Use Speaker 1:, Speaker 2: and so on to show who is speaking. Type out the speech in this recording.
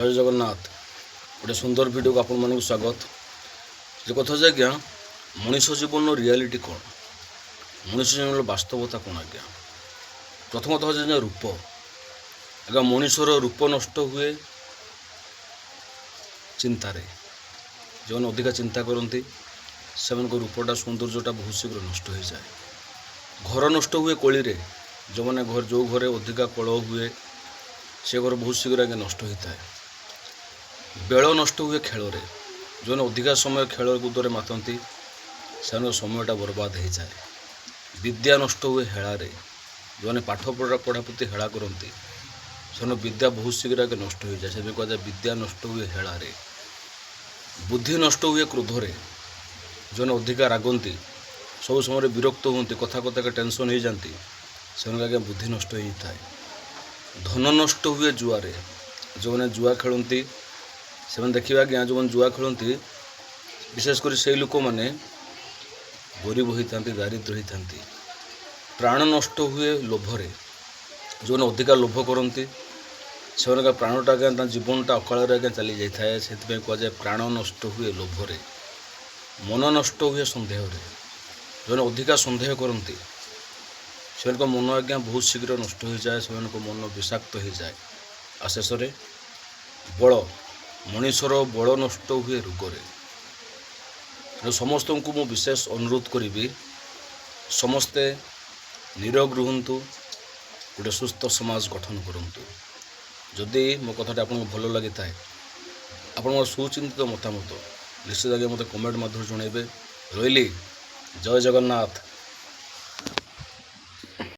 Speaker 1: जय जगन्नाथ। गोटे सुंदर वीडियो को आपण मानक स्वागत। जे कथा जे आज्ञा मनीष जीवन रियालिटी कौन, मनीष जीवन वास्तवता कौन आज्ञा। प्रथमतः जे रूप आज्ञा मनीषर रूप नष्ट हुए चिंतार। जो अधिका चिंता करती से रूपटा सौंदर्यटा बहुत शीघ्र नष्ट हो जाए। घर नष्ट हुए कली जो मैंने घर जो घरे अधिका कलह हुए से घर बहुत शीघ्र आगे नष्ट होता है। बेल नष्ट हुए खेल जो अधिका समय खेल कूदे मातती से समयटा बर्बाद हो जाए। विद्या नष्ट हुए हेलारे जो पाठ पढ़ा प्रति हेला करती से विद्या बहुत शीघ्र आगे नष्ट हो जाए। से कह विद्या नष्ट हुए हेलारे। बुद्धि नष्ट हुए क्रोधरे जो अधिका रागंती सब समय विरक्त होती कथा कथा के टेंशन हो जाती से आगे बुद्धि नष्ट होता है। धन नष्ट हुए जुआरे जो मैंने जुआ खेलती से देखा आज्ञा जो जुआ खेलती विशेषकर से लोक मैंने गरीब होता दारिद्र होता। प्राण नष्ट हुए लोभरे जो अधिका लोभ करती से प्राणटा आज्ञा जीवनटा अकाल आज्ञा चली जाए। से कहुए प्राण नष्ट हुए लोभरे। मन नष्ट हुए सन्देह जो अधिका सन्देह करती से मन आज्ञा बहुत शीघ्र नष्ट हो जाए। से मन विषाक्त हो जाए। आ शेष बल मनीषर बल नष्ट हुए रोगरे। समस्त को मु विशेष अनुरोध करी समस्ते निरोग रुहतु, गोटे सुस्थ समाज गठन करंतु। जदि मो कथाटा आपको भल लगी थाए आप सुचिंतित मतामत निश्चित आगे मत कमेंट मध्य जनइबे। रही जय जगन्नाथ।